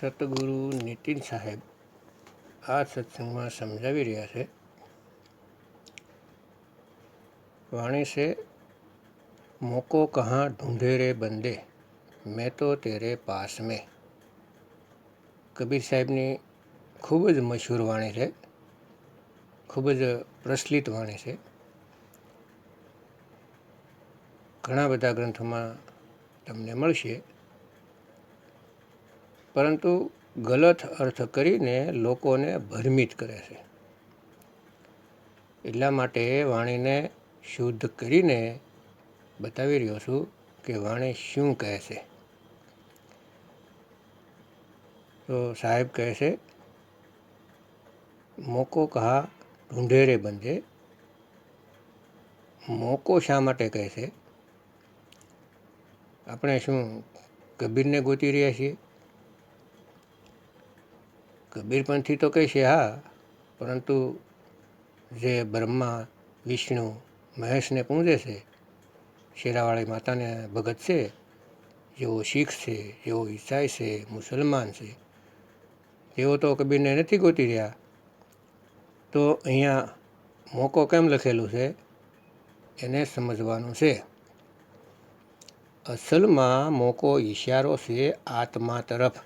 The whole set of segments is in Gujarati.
સતગુરુ નીતિન સાહેબ આ સત્સંગમાં સમજાવી રહ્યા છે. વાણી છે, મોકો કહાં ઢૂંઢે રે બંદે, મેં તો તેરે પાસ મેં. કબીર સાહેબની ખૂબ જ મશહૂર વાણી છે, ખૂબ જ પ્રચલિત વાણી છે. ઘણા બધા ગ્રંથોમાં તમને મળશે, પરંતુ ગલત અર્થ કરીને લોકોને ભ્રમિત કરે છે. એટલા માટે વાણીને શુદ્ધ કરીને બતાવી રહ્યો છું કે વાણી શું કહે છે. તો સાહેબ કહે છે, મોકો કહા ઢૂંઢે રે બંદે. મોકો શા માટે કહે છે? આપણે શું કબીરને ગોતી રહ્યા છીએ? કબીરપંથી તો કહેશે હા, પરંતુ જે બ્રહ્મા, વિષ્ણુ, મહેશને પૂજે છે, શેરાવાળી માતાને ભગત છે, જેઓ શીખ છે, જેઓ ઈસાઈ છે, મુસલમાન છે, તેઓ તો કબીરને નથી ગોતી રહ્યા. તો અહીંયા મોકો કેમ લખેલું છે એને સમજવાનું છે. અસલમાં મોકો ઈશારો છે આત્મા તરફ,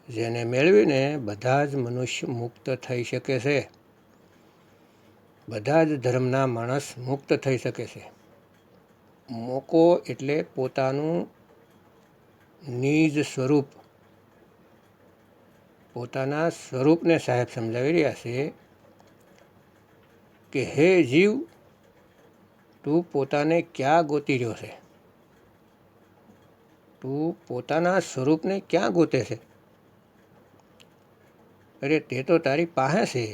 જેને મેળવીને બધા જ મનુષ્ય મુક્ત થઈ શકે છે. બધા જ ધર્મના માણસ મુક્ત થઈ શકે છે. મોકો એટલે પોતાનું નિજ સ્વરૂપ. પોતાના સ્વરૂપને સાહેબ સમજાવી રહ્યા છે કે હે જીવ, તું પોતાને ક્યાં ગોતી રહ્યો છે? તું પોતાના સ્વરૂપને ક્યાં ગોતે છે? અરે તે તો તારી પાસે છે,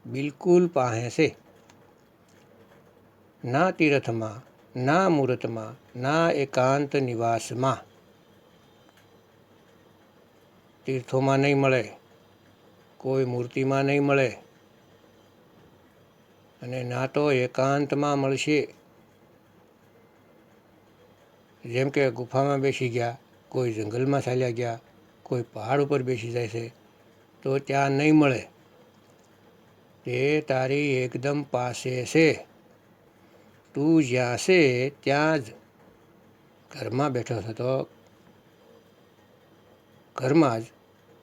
બિલકુલ પાસે છે. ના તીર્થમાં, ના મૂર્તમાં, ના એકાંત નિવાસમાં. તીર્થોમાં નહીં મળે, કોઈ મૂર્તિમાં નહીં મળે, અને ના તો એકાંતમાં મળશે. જેમ કે ગુફામાં બેસી ગયા, કોઈ જંગલમાં ચાલ્યા ગયા, કોઈ પહાડ ઉપર બેસી જાય છે, તો ત્યાં નહીં મળે. તે તારી એકદમ પાસે છે. તું જ્યાં છે ત્યાં જ. ઘરમાં બેઠો છો તો ઘરમાં જ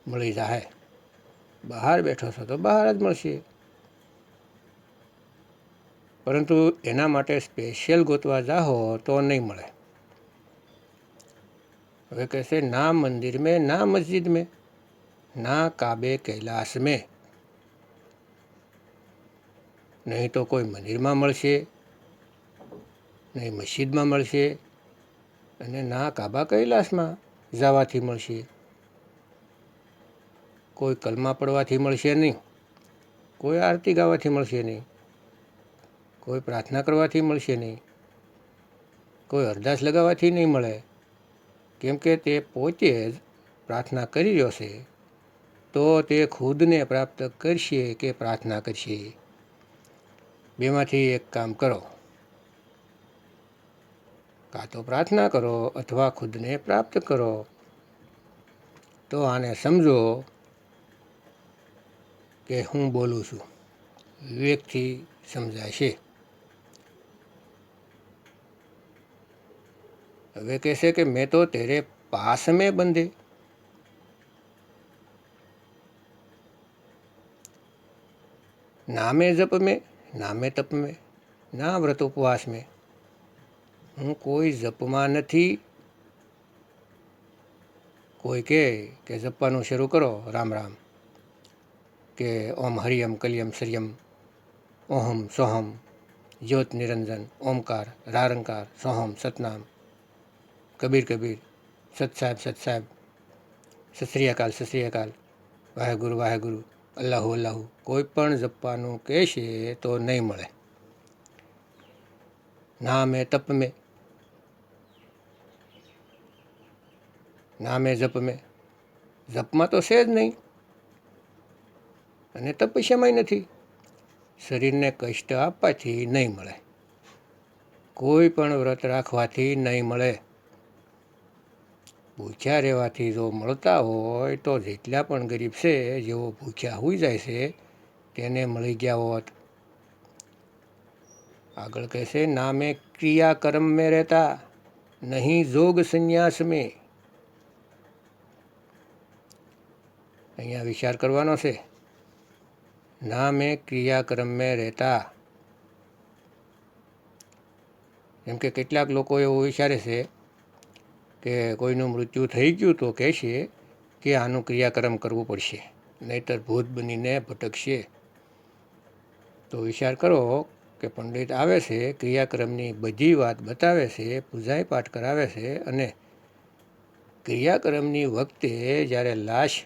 મળી જાય. બહાર બેઠો છો તો બહાર જ મળશે. પરંતુ એના માટે સ્પેશિયલ ગોતવા જાઓ તો નહીં મળે. હવે કહેશે, ના મંદિર મેં, ના મસ્જિદ મેં, ના કાબે કૈલાશ મેં. નહીં તો કોઈ મંદિરમાં મળશે, નહીં મસ્જિદમાં મળશે, અને ના કાબા કૈલાસમાં જવાથી મળશે. કોઈ કલમા પડવાથી મળશે નહીં, કોઈ આરતી ગાવાથી મળશે નહીં, કોઈ પ્રાર્થના કરવાથી મળશે નહીં, કોઈ અરદાસ લગાવવાથી નહીં મળે. કેમ કે તે પોતે જ પ્રાર્થના કરી રહ્યો છે, તો તે ખુદને પ્રાપ્ત કરશે કે પ્રાર્થના કરશે? બેમાંથી એક કામ કરો. કાં તો પ્રાર્થના કરો અથવા ખુદને પ્રાપ્ત કરો. તો આને સમજો કે હું બોલું છું, વિવેકથી સમજાય છે. હવે કહેશે કે મેં તો તેરે પાસ મેં બંધે. નામે જપ મેં, નામે તપ મેં, ના વ્રત ઉપવાસ મેં. હું કોઈ જપમાં નથી. કોઈ કહે કે જપવાનું શરૂ કરો, રામ રામ, કે ઓમ હરિયમ કલિયમ શ્રિયમ ઓહમ સોહમ જ્યોત નિરંજન ઓમકાર રારંકાર સોહમ સતનામ, કબીર કબીર, સત સાહેબ, સત શ્રી અકાલ, વાહેગુરુ વાહેગુરુ, અલ્લાહુ અલ્લાહુ. કોઈ પણ જપવાનું કહેશે તો નહીં મળે. ના મેં તપ મેં, ના મેં જપ મેં. જપમાં તો છે જ નહીં, અને તપસ્યામાંય નથી. શરીરને કષ્ટ આપવાથી નહીં મળે. કોઈ પણ વ્રત રાખવાથી નહીં મળે. ભૂખ્યા રહેવાથી જો મળતા હોય તો જેટલા પણ ગરીબ છે જેઓ ભૂખ્યા હોઈ જાય છે તેને મળી ગયા હોત. આગળ કહેશે, ના મેં ક્રિયા કર્મ મેં રહેતા નહીં જોગ સંન્યાસ મેં. અહીંયા વિચાર કરવાનો છે. ના મેં ક્રિયા કર્મ મેં રહેતા. એમ કે કેટલાક લોકો એવું વિચારે છે કે કોઈનું મૃત્યુ થઈ ગયું તો કહેશે કે આનું ક્રિયાકર્મ કરવું પડશે, નહીંતર ભૂત બનીને ભટકશે. તો વિચાર કરો કે પંડિત આવે છે, ક્રિયાક્રમની બધી વાત બતાવે છે, પૂજાય પાઠ કરાવે છે, અને ક્રિયાક્રમની વખતે જ્યારે લાશ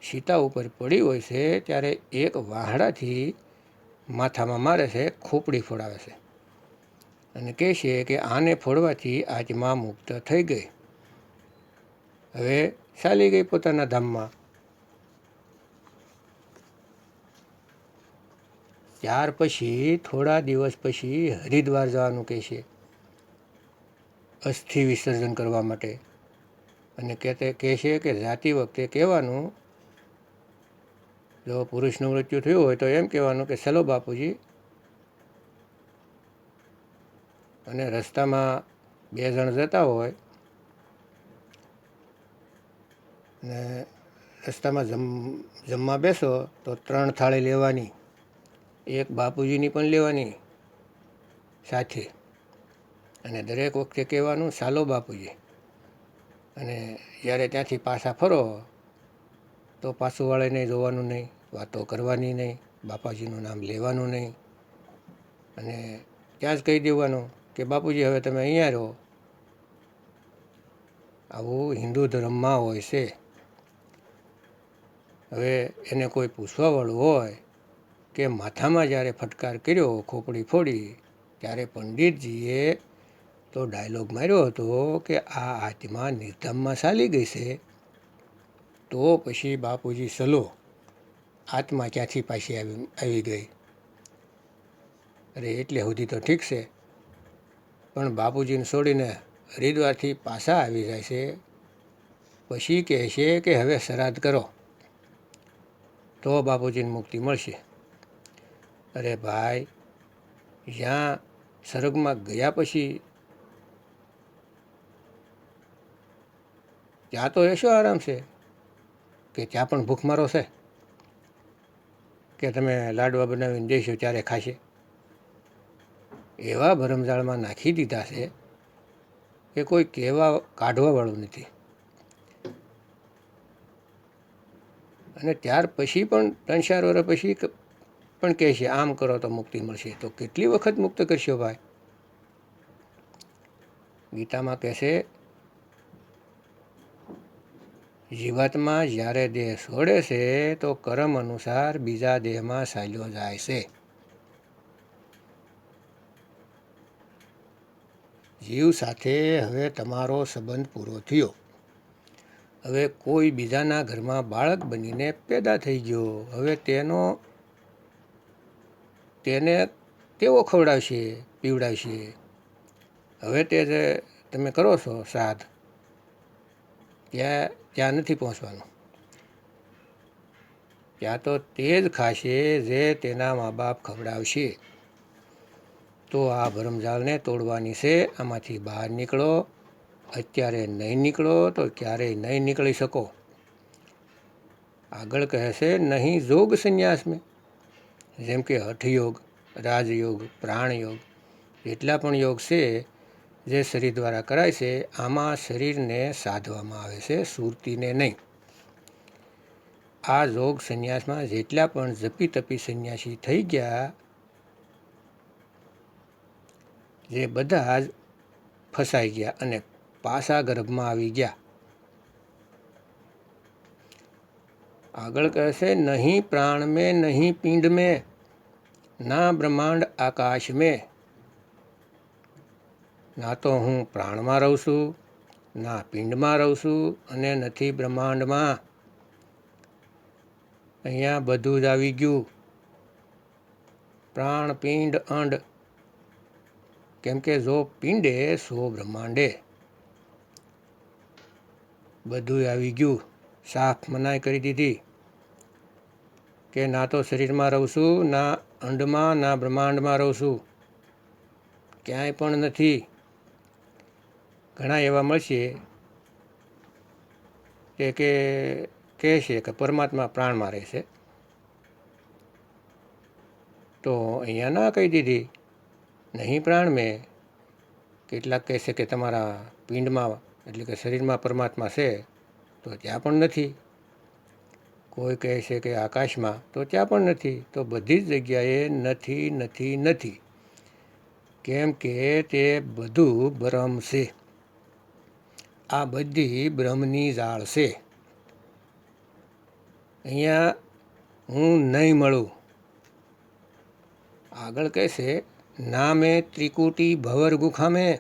સીતા ઉપર પડી હોય છે ત્યારે એક વાહડાથી માથામાં મારે છે, ખોપડી ફોડાવે છે અને કહે છે કે આને ફોડવાથી આત્મા મુક્ત થઈ ગઈ, હવે ચાલી ગઈ પોતાના ધામમાં. ત્યાર પછી થોડા દિવસ પછી હરિદ્વાર જવાનું કહે છે અસ્થિ વિસર્જન કરવા માટે. અને કહે છે કે જાતી વખતે કહેવાનું, જો પુરુષનું મૃત્યુ થયું હોય તો એમ કહેવાનું કે ચલો બાપુજી. અને રસ્તામાં 2 જણ જતા હોય ને રસ્તામાં જમવા બેસો તો 3 થાળી લેવાની, એક બાપુજીની પણ લેવાની સાથે, અને દરેક વખતે કહેવાનું ચાલો બાપુજી. અને જ્યારે ત્યાંથી પાછા ફરો તો પાછું વાળીને જોવાનું નહીં, વાતો કરવાની નહીં, બાપાજીનું નામ લેવાનું નહીં, અને ત્યાં જ કહી દેવાનું કે બાપુજી હવે તમે અહીંયા રહો. આવું હિન્દુ ધર્મમાં હોય છે. હવે એને કોઈ પૂછવાવાળું હોય કે માથામાં જ્યારે ફટકાર કર્યો, ખોપડી ફોડી, ત્યારે પંડિતજીએ તો ડાયલોગ માર્યો હતો કે આ આત્મા નિર્ધામમાં ચાલી ગઈ છે, તો પછી બાપુજી ચલો, આત્મા ક્યાંથી પાછી આવી ગઈ. અરે એટલે સુધી તો ઠીક છે, પણ બાપુજીને છોડીને હરિદ્વારથી પાછા આવી જાય છે, પછી કહે છે કે હવે શ્રાદ્ધ કરો તો બાપુજીને મુક્તિ મળશે. અરે ભાઈ, જ્યાં સ્વર્ગમાં ગયા પછી ત્યાં તો એશો આરામ છે કે ત્યાં પણ ભૂખમારો છે કે તમે લાડવા બનાવીને દેશો ત્યારે ખાશે. એવા ભરમજાળમાં નાખી દીધા છે કે કોઈ કહેવા કાઢવાવાળું નથી. અને ત્યાર પછી પણ 3-4 વર્ષ પછી પણ કહે છે આમ કરો તો મુક્તિ મળશે. તો કેટલી વખત મુક્ત કરશો ભાઈ? ગીતામાં કહેશે, જીવાત્મા જ્યારે દેહ છોડે છે તો કર્મ અનુસાર બીજા દેહમાં ચાલ્યો જાય છે. જીવ સાથે હવે તમારો સંબંધ પૂરો થયો. હવે કોઈ બીજાના ઘરમાં બાળક બનીને પેદા થઈ ગયો. હવે તેને તેઓ ખવડાવશે, પીવડાવશે. હવે તે જે તમે કરો છો શ્રાદ્ધ, ત્યાં નથી પહોંચવાનું. ત્યાં તો તે જ ખાશે જે તેના મા બાપ ખવડાવશે. તો આ ભરમજાળને તોડવાની છે. આમાંથી બહાર નીકળો. અત્યારે નહીં નીકળો તો ક્યારેય નહીં નીકળી શકો. આગળ કહે છે, નહીં જોગ સંન્યાસ મેં. જેમ કે હઠયોગ, રાજયોગ, પ્રાણયોગ, જેટલા પણ યોગ છે જે શરીર દ્વારા કરાય છે, આમાં શરીરને સાધવામાં આવે છે, સુરતીને નહીં. આ યોગ સંન્યાસમાં જેટલા પણ જપી તપી સંન્યાસી થઈ ગયા, જે બધા જ ફસાઈ ગયા અને પાછા ગર્ભમાં આવી ગયા. આગળ કહે છે, નહીં પ્રાણ મેં, નહીં પિંડ મેં, ના બ્રહ્માંડ આકાશ મેં. ના તો હું પ્રાણમાં રહું છું, ના પિંડમાં રહું છું, અને નથી બ્રહ્માંડમાં. અહીંયા બધું જ આવી ગયું, પ્રાણ, પિંડ, અંડ. કેમ કે જો પિંડે સો બ્રહ્માંડે. બધું આવી ગયું, સાફ મનાઈ કરી દીધી કે ના તો શરીરમાં રહું છું, ના અંડમાં, ના બ્રહ્માંડમાં રહું છું, ક્યાંય પણ નથી. ઘણા એવા મળશે કે કહેશે કે પરમાત્મા પ્રાણમાં રહેશે. તો અહીંયા ના કહી દીધી, નહીં પ્રાણ મેં. કેટલાક કહેશે કે તમારા પિંડમાં એટલે કે શરીરમાં પરમાત્મા છે, તો ત્યાં પણ નથી. કોઈ કહે છે કે આકાશમાં, તો ત્યાં પણ નથી. તો બધી જ જગ્યાએ નથી, નથી, નથી. કેમ કે તે બધું બ્રહ્મ છે. આ બધી બ્રહ્મની જાળ છે. અહીંયા હું નહીં મળું. આગળ કહેશે, ના મેં ત્રિકુટી ભવર ગુફા મેં,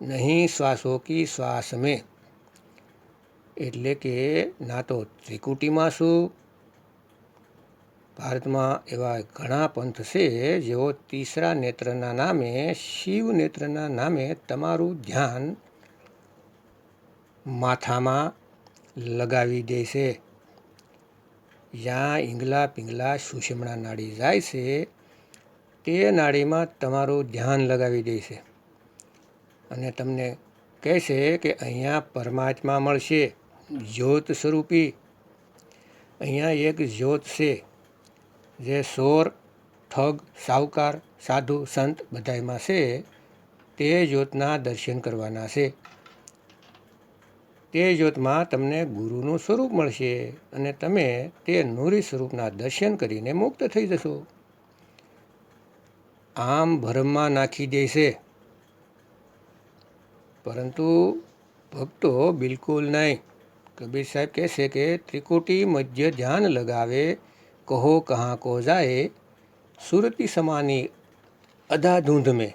નહીં શ્વાસો કી શ્વાસ મેં. એટલે કે ના તો ત્રિકુટીમાં છું. ભારતમાં એવા ઘણા પંથ છે જેઓ તીસરા નેત્રના નામે, શિવ નેત્રના નામે તમારું ધ્યાન માથામાં લગાવી દે છે. જ્યાં ઈંગલા પિંગલા સુષુમ્ના નાડી જાય છે, તે નાડીમાં તમારું ધ્યાન લગાવી દે છે અને તમને કહેશે કે અહીંયા પરમાત્મા મળશે, જ્યોત સ્વરૂપી. અહીંયા એક જ્યોત છે જે સોર, ઠગ, સાહુકાર, સાધુ, સંત બધાયમાં છે. તે જ્યોતના દર્શન કરવાના છે. તે જ્યોતમાં તમને ગુરુનું સ્વરૂપ મળશે અને તમે તે નૂરી સ્વરૂપના દર્શન કરીને મુક્ત થઈ જશો. આમ ભરમમાં નાખી દેશે, પરંતુ ભક્તો બિલકુલ નહીં. કબીર સાહેબ કહેશે કે ત્રિકુટી મધ્ય ધ્યાન લગાવે, કહો કहाँ को जाए, સુરતી સમાની અધા ધૂંધ में,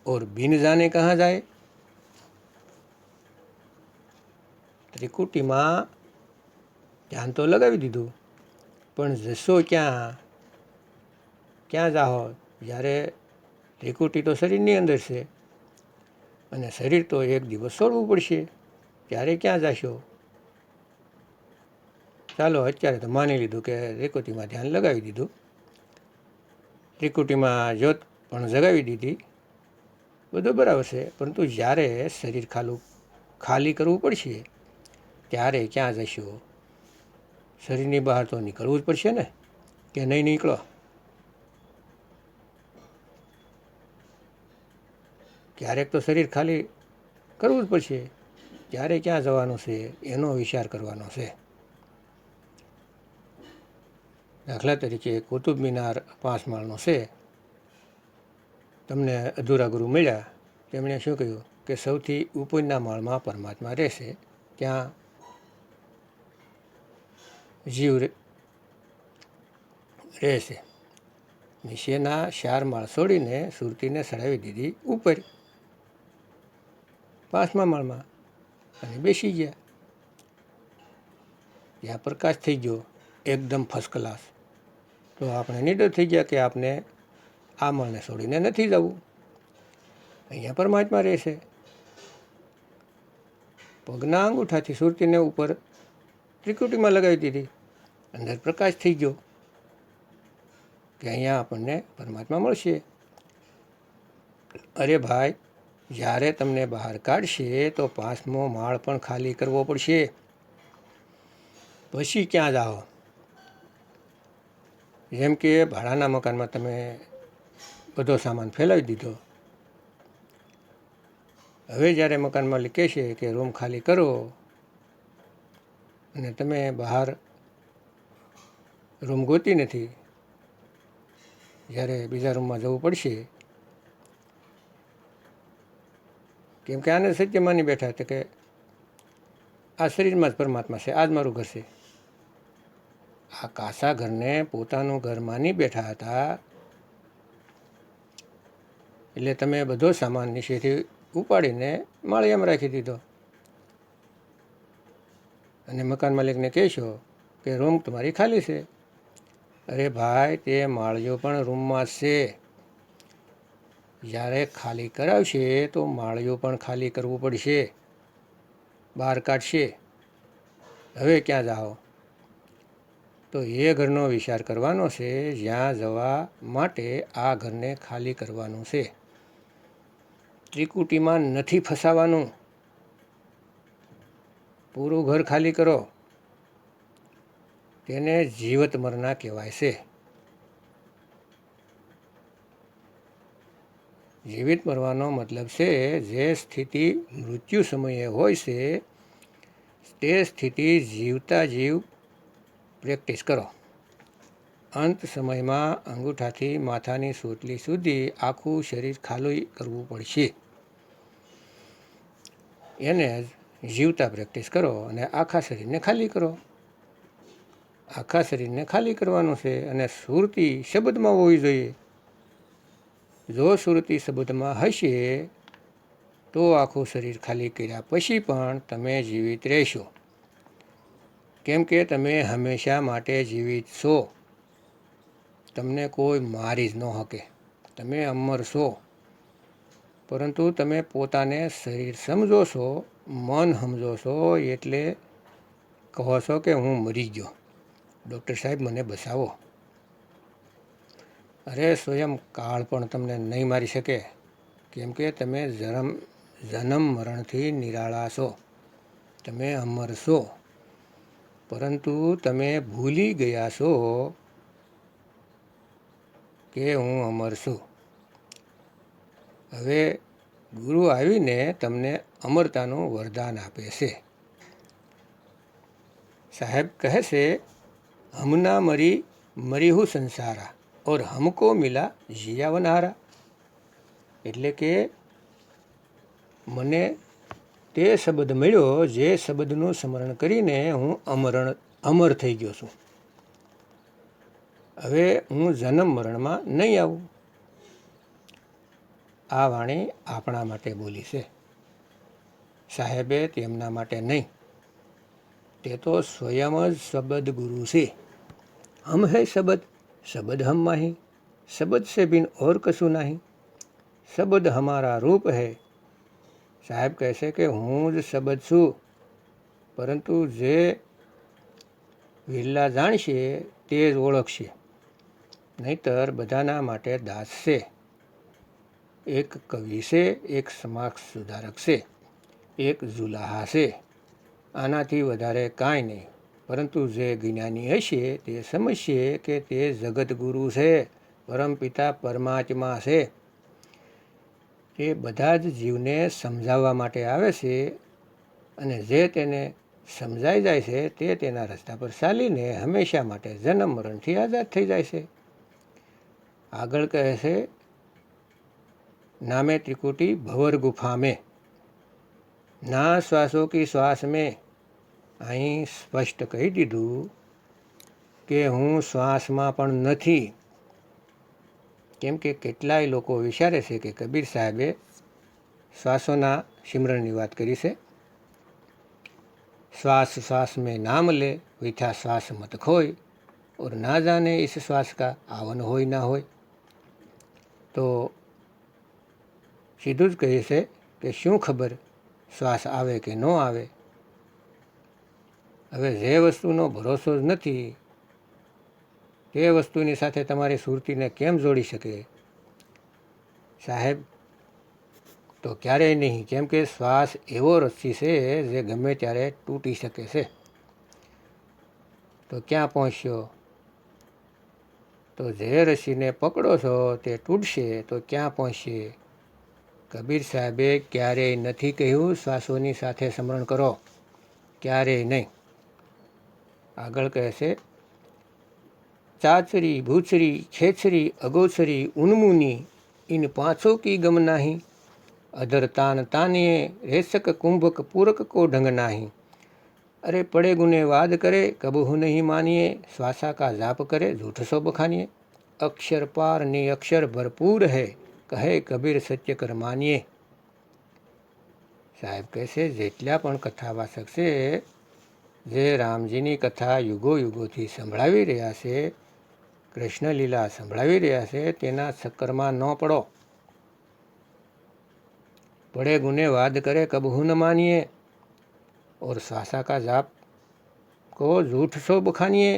और बिन जाने कहाँ जाए. ત્રિકુટીમાં ધ્યાન તો લગાવી દીધું, પણ જશો ક્યાં? ક્યાં જાઓ? જ્યારે ત્રિકુટી તો શરીરની અંદર છે અને શરીર તો એક દિવસ છોડવું પડશે. ત્યારે ક્યાં જશો? ચાલો અત્યારે તો માની લીધું કે ત્રિકુટીમાં ધ્યાન લગાવી દીધું, ત્રિકુટીમાં જ્યોત પણ જગાવી દીધી, બધું બરાબર છે. પરંતુ જ્યારે શરીર ખાલી કરવું પડશે, ત્યારે ક્યાં જશો? શરીરની બહાર તો નીકળવું જ પડશે ને, કે નહીં નીકળો? ક્યારેક તો શરીર ખાલી કરવું જ પડશે. ત્યારે ક્યાં જવાનું છે એનો વિચાર કરવાનો છે. દાખલા તરીકે કુતુબ મિનાર 5 માળનો છે. તમને અધૂરા ગુરુ મળ્યા, તેમણે શું કહ્યું કે સૌથી ઉપરના માળમાં પરમાત્મા રહેશે, ત્યાં જીવ રહેશે. નીચેના 4 માળ છોડીને સુરતીને ચડાવી દીધી ઉપર 5મા માળમાં અને બેસી ગયા. ત્યાં પ્રકાશ થઈ ગયો એકદમ ફર્સ્ટ ક્લાસ. તો આપણે નિડર થઈ ગયા કે આપણે આ માળને છોડીને નથી જવું, અહીંયા પરમાત્મા રહેશે. પગના અંગૂઠાથી સુરતીને ઉપર ત્રિકુટીમાં લગાવી દીધી, અંદર પ્રકાશ થઈ ગયો કે અહીંયા આપણને પરમાત્મા મળશે. અરે ભાઈ, જ્યારે તમને બહાર કાઢશે તો 5મો માળ પણ ખાલી કરવો પડશે. પછી ક્યાં જાઓ? જેમ કે ભાડાના મકાનમાં તમે બધો સામાન ફેલાવી દીધો, હવે જ્યારે મકાન માલિક કહેશે કે રૂમ ખાલી કરો, અને તમે બહાર રૂમ ગોતી નથી, જ્યારે બીજા રૂમમાં જવું પડશે, કેમ કે આને સત્ય માની બેઠા હતા કે આ શરીરમાં જ પરમાત્મા છે, આ જ મારું ઘર છે. આ કાસા ઘરને પોતાનું ઘર માની બેઠા હતા. એટલે તમે બધો સામાન નીચેથી ઉપાડીને માળિયામાં રાખી દીધો અને મકાન માલિકને કહેશો કે રૂમ તમારી ખાલી છે. અરે ભાઈ, તે માળિયો પણ રૂમમાં છે. જ્યારે ખાલી કરાવશે તો માળિયો પણ ખાલી કરવું પડશે. બહાર કાઢશે, હવે ક્યાં જાઓ? તો એ ઘરનો વિચાર કરવાનો છે જ્યાં જવા માટે આ ઘરને ખાલી કરવાનું છે. ત્રિકુટીમાં નથી ફસાવાનું. પૂરું ઘર ખાલી કરો. તેને જીવત મરના કહેવાય છે. જીવિત મરવાનો મતલબ છે જે સ્થિતિ મૃત્યુ સમયે હોય છે તે સ્થિતિ જીવતા જીવ પ્રેક્ટિસ કરો. અંત સમયમાં અંગૂઠાથી માથાની સોટલી સુધી આખું શરીર ખાલી કરવું પડશે. એને જીવતા પ્રેક્ટિસ કરો અને આખા શરીરને ખાલી કરો. આખા શરીરને ખાલી કરવાનું છે અને સુરતિ શબ્દમાં હોવી જોઈએ. જો સુરતિ શબ્દમાં હશે તો આખું શરીર ખાલી કર્યા પછી પણ તમે જીવિત રહેશો, કેમ કે તમે હંમેશા માટે જીવિત છો. તમને કોઈ મારી જ ન શકે. તમે અમર છો, પરંતુ તમે પોતાને શરીર સમજો છો, મન સમજો છો, એટલે કહો છો કે હું મરી ગયો, ડૉક્ટર સાહેબ મને બચાવો. અરે સ્વયં કાળ પણ તમને નહીં મારી શકે, કેમ કે તમે જન્મ મરણથી નિરાળા છો. તમે અમર છો, પરંતુ તમે ભૂલી ગયા છો કે હું અમર છું. હવે ગુરુ આવીને તમને અમરતાનું વરદાન આપે છે. સાહેબ કહે છે, હમના મરી હું સંસારા ઓર હમકો મિલા જીયાવનહારા. એટલે કે મને તે શબ્દ મળ્યો જે શબ્દનું સ્મરણ કરીને હું અમર થઈ ગયો છું. હવે હું જન્મ મરણમાં નહીં આવું. આ વાણી આપણા માટે બોલી છે. સાહેબે તેમના માટે નહીં. તે તો સ્વયં જ શબ્દ ગુરુ છે. હમ હૈ શબ્દ, શબ્દ હમ માહી, શબ્દ સે બિન ઓર કશું નહીં, શબ્દ હમારા રૂપ હૈ. સાહેબ કહે છે કે હું જ શબ્દ છું, પરંતુ જે વિરલા જાણશે તે જ ઓળખશે, નહીતર બધાના માટે દાસ છે. એક કવિ છે, એક સમાજ સુધારક છે, એક જુલાહા છે. આનાથી વધારે કાંઈ નહીં. પરંતુ જે જ્ઞાની હશે તે સમજશે કે તે જગતગુરુ છે, પરમપિતા પરમાત્મા છે. તે બધા જ જીવને સમજાવવા માટે આવે છે અને જે તેને સમજાઈ જાય છે તે તેના રસ્તા પર ચાલીને હંમેશા માટે જન્મ મરણથી આઝાદ થઈ જાય છે. આગળ કહે છે, નામે ત્રિકુટી ભવર ગુફા મેં, ના શ્વાસો કી શ્વાસ મેં. અહીં સ્પષ્ટ કહી દીધું કે હું શ્વાસમાં પણ નથી. કેમ કે કેટલાય લોકો વિચારે છે કે કબીર સાહેબે શ્વાસોના સિમરનની વાત કરી છે. શ્વાસ શ્વાસ મેં નામ લે, વીઠા શ્વાસ મત ખોય, ઓર ના જાને ઇસ શ્વાસ કા આवन હોય ના હોય. તો સીધું જ કહે છે કે શું ખબર શ્વાસ આવે કે ન આવે. હવે જે વસ્તુનો ભરોસો જ નથી તે વસ્તુની સાથે તમારી સુરતીને કેમ જોડી શકે? સાહેબ તો ક્યારેય નહીં, કેમ કે શ્વાસ એવો રસ્સી છે જે ગમે ત્યારે તૂટી શકે છે. તો ક્યાં પહોંચ્યો? તો જે રસ્સીને પકડો છો તે તૂટશે તો ક્યાં પહોંચશે? કબીર સાહેબે ક્યારેય નથી કહ્યું શ્વાસોની સાથે સ્મરણ કરો, ક્યારેય નહીં. આગળ કહે છે, ચાચરી ભૂચરી છેછરી અગોચરી ઉન્મુની ઇન પાંચોं की गम नाही, अधर तान तानिए रेसक कुंभक पूरक को ढंग नाही. अरे पड़े गुने वाद करे कबहू नहीं मानिए, श्वासा का जाप करे झूठ सो बखानिए. अक्षर पार नि अक्षर भरपूर है, કહે કબીર સત્ય કર માનીએ. સાહેબ કહેશે, જેટલા પણ કથાવાચક છે જે રામજીની કથા યુગો યુગોથી સંભળાવી રહ્યા છે, કૃષ્ણ લીલા સંભળાવી રહ્યા છે, તેના ચક્કરમાં ન પડો. પડે ગુને વાદ કરે કબહુ ન માનીએ. और श्वासा का जाप को झूठ सो बखानीए।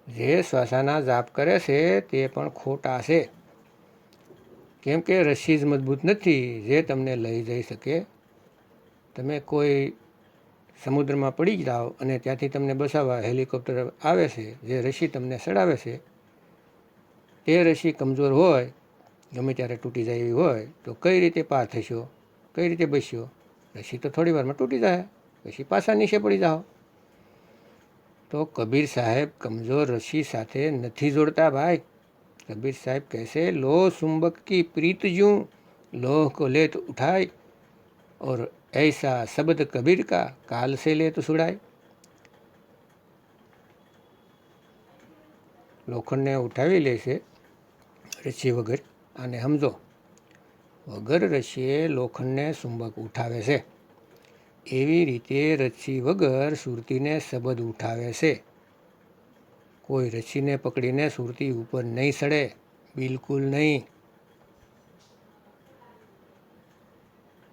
જે શ્વાસાના જાપ કરે છે તે પણ ખોટા છે, કેમ કે રસ્સી જ મજબૂત નથી જે તમને લઈ જઈ શકે। તમે કોઈ સમુદ્રમાં પડી જાઓ અને ત્યાંથી તમને બચાવવા હેલિકોપ્ટર આવે છે, જે રસ્સી તમને ચડાવે છે તે રસ્સી કમજોર હોય, ગમે ત્યારે તૂટી જાય એવી હોય, તો કઈ રીતે પાર થશો, કઈ રીતે બચશો? રસ્સી તો થોડી વારમાં તૂટી જાય, પછી પાછા નીચે પડી જાઓ। તો કબીર સાહેબ कमज़ोर रस्सी साथे नहीं जोड़ता भाई। कबीर साहब कैसे लो चुंबक की प्रीत यूं, लोह को ले तो उठाए, और ऐसा शब्द कबीर का काल से ले तो छुड़ाए। लोखंड ने उठावी ले से रस्सी वगर, आने समझो वगर रस्सीए लोखंड ने चुंबक उठावे से, एवी रीते रस्सी वगर सुरती ने शब्द उठावे से। कोई रस्सी ने पकड़ी ने सुरती ऊपर नहीं सड़े, बिल्कुल नहीं।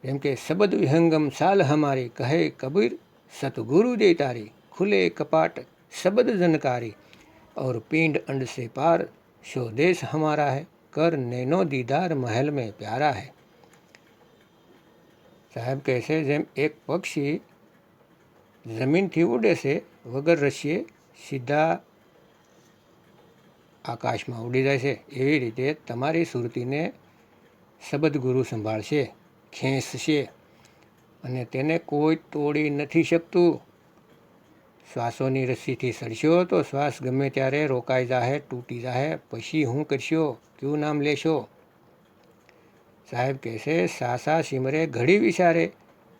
जेम के शब्द विहंगम साल हमारी, कहे कबीर सतगुरु दे तारी, खुले कपाट शब्द जनकारी, और पिंड अंड से पार स्वदेश हमारा है, कर नैनो दीदार महल में प्यारा है। साहब कैसे जेम एक पक्षी जमीन थी उड़े से वगर रस्सीए सीधा आकाश में उड़ी जाए से, एवी रीते तमारी सुरतीने शब्द गुरु संभाळशे, खेंचशे, अने तेने कोई तोड़ी नहीं शकतुं। श्वासोनी रस्सीथी सड़शो तो श्वास गमे त्यारे रोकाई जाए, तूटी जाए, पछी हूँ करशो, क्यों नाम लेशो? साहेब कैसे सासा सिमरे घड़ी विचारे,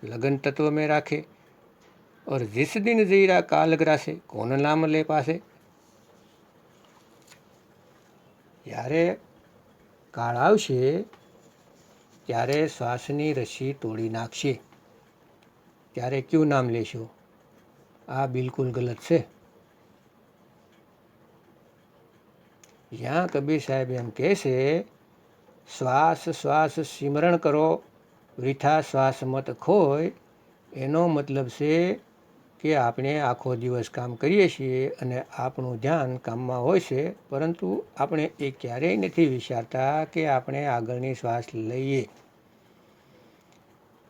लगन तत्व में राखे, और जिस दिन जीरा काल ग्रासे, कौन नाम ले पासे। જ્યારે કાળ આવશે ત્યારે શ્વાસની રસ્સી તોડી નાખશે, ત્યારે ક્યું નામ લેશો? આ બિલકુલ ગલત છે। જ્યાં કબીર સાહેબ એમ કહે છે, શ્વાસ શ્વાસ સિમરણ કરો, વૃથા શ્વાસ મત ખોય, એનો મતલબ છે કે આપણે આખો દિવસ કામ કરીએ છીએ અને આપણું ધ્યાન કામમાં હોય છે, પરંતુ આપણે એ ક્યારેય નથી વિચારતા કે આપણે આગળની શ્વાસ લઈએ।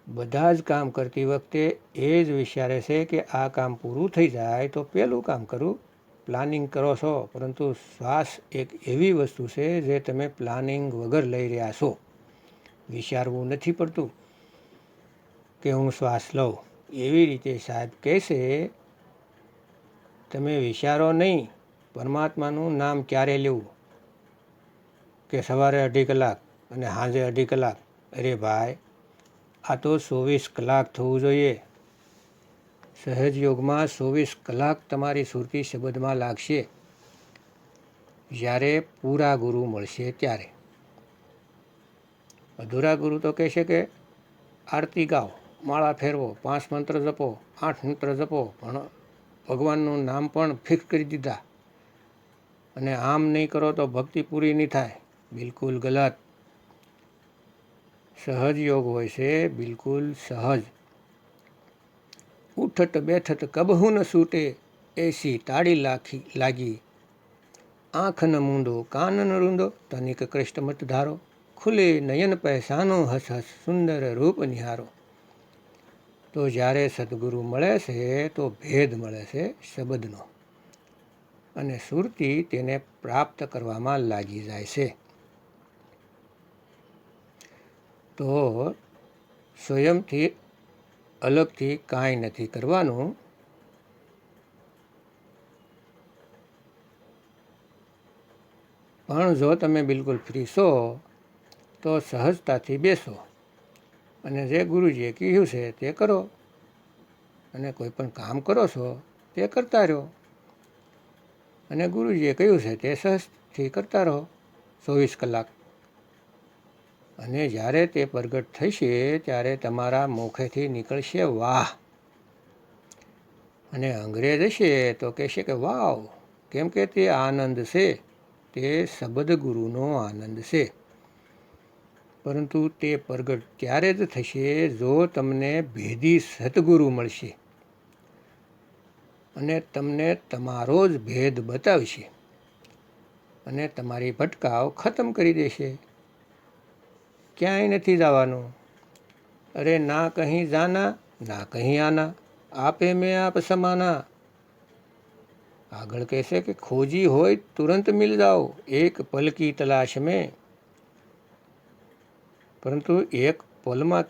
બધા જ કામ કરતી વખતે એ જ વિચારે છે કે આ કામ પૂરું થઈ જાય તો પેલું કામ કરું, પ્લાનિંગ કરો છો, પરંતુ શ્વાસ એક એવી વસ્તુ છે જે તમે પ્લાનિંગ વગર લઈ રહ્યા છો। વિચારવું નથી પડતું કે હું શ્વાસ લઉં। એવી રીતે સાહેબ કહેશે, તમે વિચારો નહીં પરમાત્માનું નામ ક્યારે લેવું, કે સવારે 2.5 કલાક અને સાંજે 2.5 કલાક? અરે ભાઈ, આ તો 24 કલાક થવું જોઈએ। સહજ યોગમાં 24 કલાક તમારી સુરતી શબ્દમાં લાગશે, જ્યારે પૂરા ગુરુ મળશે ત્યારે। અધૂરા ગુરુ તો કહેશે કે આરતી ગાઓ, માળા ફેરવો, 5 મંત્ર જપો, 8 મંત્ર જપો, પણ ભગવાનનું નામ પણ ફિક્સ કરી દીધા, અને આમ નહીં કરો તો ભક્તિ પૂરી નહીં થાય। બિલકુલ ગલત। સહજ યોગ હોય છે, બિલકુલ સહજ। ઉઠત બેઠત કબહુ ન છૂટે, એસી તાળી લાગી, આંખ ન મૂંદો કાન ન રૂંદો, તનિક કૃષ્ણ મત ધારો, ખુલે નયન પહેચાનો હસ હસ સુંદર રૂપ નિહારો। તો જ્યારે સદગુરુ મળે છે તો ભેદ મળે છે શબ્દનો, અને સુરતી તેને પ્રાપ્ત કરવામાં લાગી જાય છે। તો સ્વયંથી અલગથી કાંઈ નથી કરવાનું, પણ જો તમે બિલકુલ ફ્રી છો તો સહજતાથી બેસો અને જે ગુરુજીએ કહ્યું છે તે કરો, અને કોઈ પણ કામ કરો છો તે કરતા રહો, અને ગુરુજીએ કહ્યું છે તે સહજથી કરતા રહો 24 કલાક। અને જ્યારે તે પ્રગટ થશે ત્યારે તમારા મુખેથી નીકળશે વાહ, અને અંગ્રેજ હશે તો કહેશે કે વાવ, કેમ કે તે આનંદ છે, તે શબ્દ ગુરુનો આનંદ છે। પરંતુ તે પ્રગટ ત્યારે જ થશે જો તમને ભેદી સદગુરુ મળશે અને તમને તમારો જ ભેદ બતાવશે અને તમારી ભટકાવ ખતમ કરી દેશે. ક્યાંય નથી જવાનું. અરે ના કहीं જાના ના કहीं આના, આપે મેં આપ સમાના. આગળ કહેશે કે ખોજી હોય તુરંત મિલ જાઓ એક પલ કી તલાશ મેં. પરંતુ એક પલમાં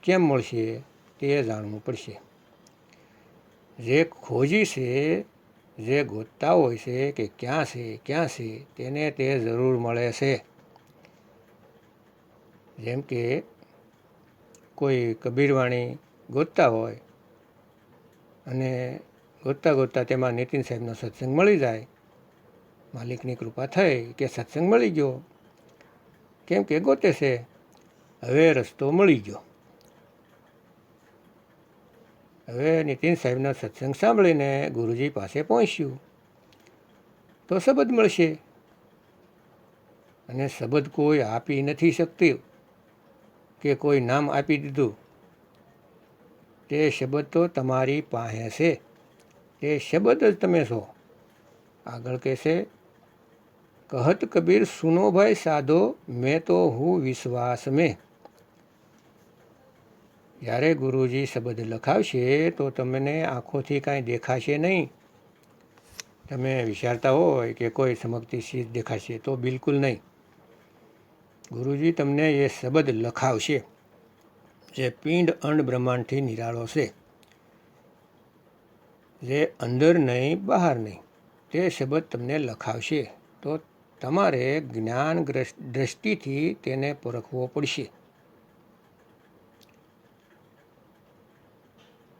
કેમ મળશે તે જાણવું પડશે. જે ખોજી છે, જે ગોતતા હોય છે કે ક્યાં છે તેને તે જરૂર મળે છે. જેમ કે કોઈ કબીરવાણી ગોતતા હોય અને ગોતતા તેમાં નીતિન સાહેબનો સત્સંગ મળી જાય, માલિકની કૃપા થઈ કે સત્સંગ મળી ગયો, કેમ કે ગોતે છે. હવે રસ્તો મળી ગયો. હવે નીતિન સાહેબના સત્સંગ સાંભળીને ગુરુજી પાસે પહોંચ્યું તો શબ્દ મળશે. અને શબ્દ કોઈ આપી નથી શકતી કે કોઈ નામ આપી દીધું. તે શબ્દ તો તમારી પાસે છે. તે શબ્દ જ તમે છો. આગળ કહેશે, કહત કબીર સુનો ભાઈ સાધો મેં તો હું વિશ્વાસ મેં. જ્યારે ગુરુજી શબ્દ લખાવશે તો તમને આંખોથી કાંઈ દેખાશે નહીં. તમે વિચારતા હોય કે કોઈ ચમકતી ચીજ દેખાશે, તો બિલકુલ નહીં. ગુરુજી તમને એ શબ્દ લખાવશે જે પિંડ અંડ બ્રહ્માંડથી નિરાળો છે, જે અંદર નહીં બહાર નહીં. તે શબ્દ તમને લખાવશે તો તમારે જ્ઞાન દ્રષ્ટિથી તેને પરખવો પડશે.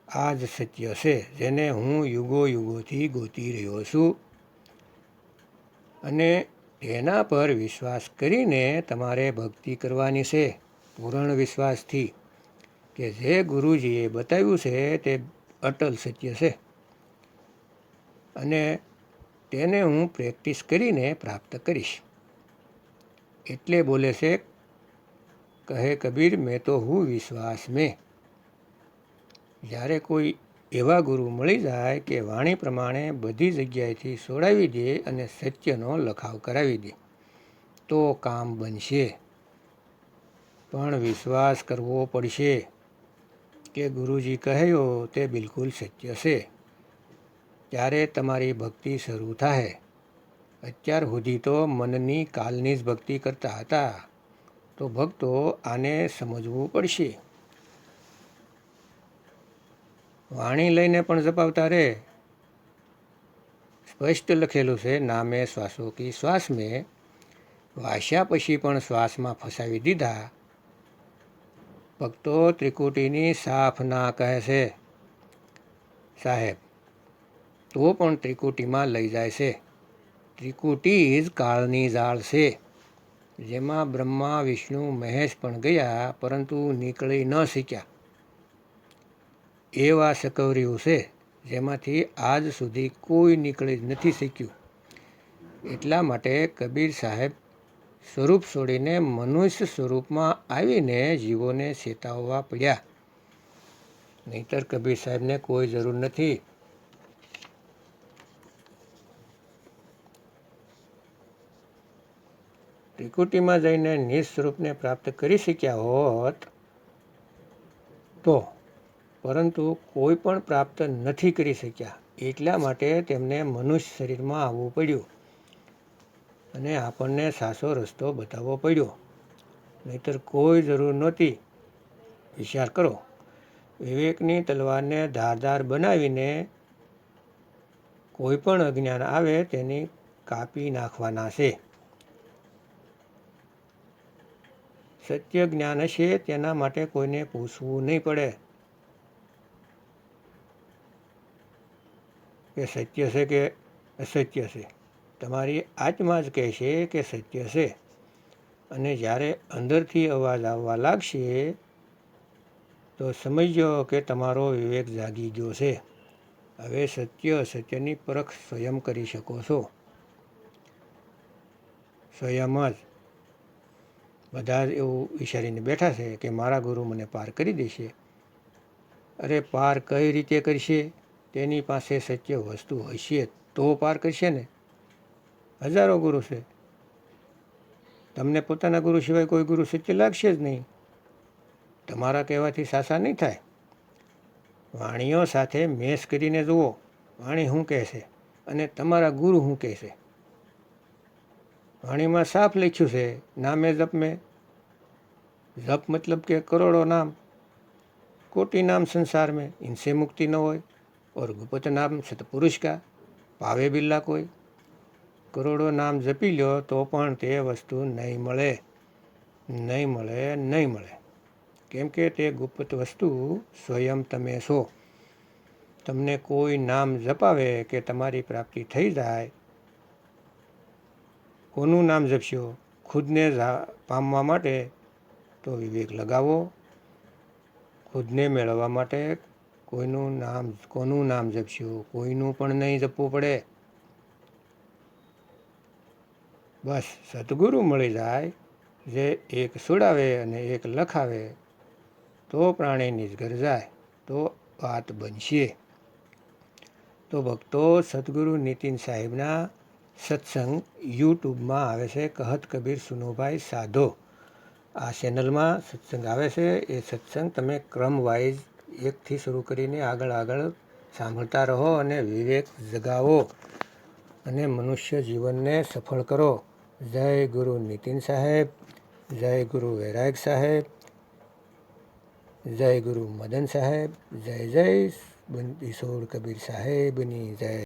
આ જ સત્ય છે જેને હું યુગોથી ગોતી રહ્યો છું. અને તેના પર વિશ્વાસ કરીને તમારે ભક્તિ કરવાની છે, પૂર્ણ વિશ્વાસથી, કે જે ગુરુજીએ બતાવ્યું છે તે અટલ સત્ય છે અને તેને હું પ્રેક્ટિસ કરીને પ્રાપ્ત કરીશ. એટલે બોલે છે, કહે કબીર મેં તો હું વિશ્વાસ મેં. જ્યારે કોઈ એવા ગુરુ મળી જાય કે વાણી પ્રમાણે બધી જગ્યાએથી છોડાવી દે અને સત્યનો લખાવ કરાવી દે તો કામ બનશે. પણ વિશ્વાસ કરવો પડશે કે ગુરુજી કહ્યો તે બિલકુલ સત્ય છે. ત્યારે તમારી ભક્તિ શરૂ થાય. અત્યાર સુધી તો મનની કાલની જ ભક્તિ કરતા હતા. તો ભક્તો આને સમજવું પડશે. વાણી લઈને પણ જપાવતા રહે. સ્પષ્ટ લખેલું છે, નામે શ્વાસો કી શ્વાસ મેં. વાસ્યા પછી પણ શ્વાસમાં ફસાવી દીધા. ભક્તો ત્રિકુટીની સાફ ના કહે છે સાહેબ, તો પણ ત્રિકુટીમાં લઈ જાય છે. ત્રિકુટી જ કાળની જાળ છે, જેમાં બ્રહ્મા વિષ્ણુ મહેશ પણ ગયા પરંતુ નીકળી ન શક્યા. એવા સકવર્યું છે જેમાંથી આજ સુધી કોઈ નીકળી જ નથી શક્યું. એટલા માટે કબીર સાહેબ સ્વરૂપ છોડીને મનુષ્ય સ્વરૂપમાં આવીને જીવોને ચેતવવા પડ્યા. નહીંતર કબીર સાહેબને કોઈ જરૂર નથી. ત્રિકુટીમાં જઈને નિજ સ્વરૂપને પ્રાપ્ત કરી શક્યા હોત તો, પરંતુ કોઈ પણ પ્રાપ્ત નથી કરી શક્યા. એટલા માટે તેમને મનુષ્ય શરીરમાં આવવું પડ્યું અને આપણને સાચો રસ્તો બતાવવો પડ્યો. નહીંતર કોઈ જરૂર નહોતી. વિચાર કરો, વિવેકની તલવારને ધારદાર બનાવીને કોઈ પણ અજ્ઞાન આવે તેની કાપી નાખવાના છે. સત્ય જ્ઞાન હશે તેના માટે કોઈને પૂછવું નહીં પડે કે સત્ય છે કે અસત્ય છે. તમારી આત્મા જ કહેશે કે સત્ય છે. અને જ્યારે અંદરથી અવાજ આવવા લાગશે તો સમજજો કે તમારો વિવેક જાગી ગયો છે. હવે સત્ય અસત્યની પરખ સ્વયં કરી શકો છો. સ્વયં જ. બધા જ એવું વિચારીને બેઠા છે કે મારા ગુરુ મને પાર કરી દેશે. અરે પાર કઈ રીતે કરશે? તેની પાસે સત્ય વસ્તુ હશે તો પાર કરશે ને. હજારો ગુરુ છે, તમને પોતાના ગુરુ સિવાય કોઈ ગુરુ સત્ય લાગશે જ નહીં. તમારા કહેવાથી સાસા નહીં થાય. વાણીઓ સાથે મેસ કરીને જુઓ, વાણી શું કહેશે અને તમારા ગુરુ શું કહેશે. વાણીમાં સાફ લખ્યું છે, નામે જપ મેં. जप मतलब के करोड़ों नाम, कोटि नाम संसार में, इनसे मुक्ति न होय। और गुप्त नाम सतपुरुष का पावे बिल्ला कोई. करोड़ों नाम जपी लो तो पण ते वस्तु नहीं મળે, નહીં મળે, નહીં મળે. કેમ કે તે ગુપ્ત વસ્તુ સ્વયં તમે છો. તમને કોઈ નામ જપાવે કે તમારી પ્રાપ્તિ થઈ જાય. કોનું નામ જપશો? ખુદને પામવા માટે તો વિવેક લગાવો. ખુદને મેળવવા માટે કોનું નામ જપશો? કોઈનું પણ નહીં જપવું પડે. બસ સદગુરુ મળી જાય, જે એક સુડાવે અને એક લખાવે તો પ્રાણી નિજગર જાય, તો વાત બનશે. તો ભક્તો, સદગુરુ નીતિન સાહેબના સત્સંગ યુટ્યુબમાં આવે છે, કહત કબીર સુનોભાઈ સાધો. આ ચેનલમાં સત્સંગ આવે છે. એ સત્સંગ તમે ક્રમ વાઇઝ એકથી શરૂ કરીને આગળ સાંભળતા રહો અને વિવેક જગાવો અને મનુષ્ય જીવનને સફળ કરો. જય ગુરુ નીતિન સાહેબ, જય ગુરુ વૈરાગ સાહેબ, જય ગુરુ મદન સાહેબ, જય જય બંદીસોડ કબીર સાહેબની જય.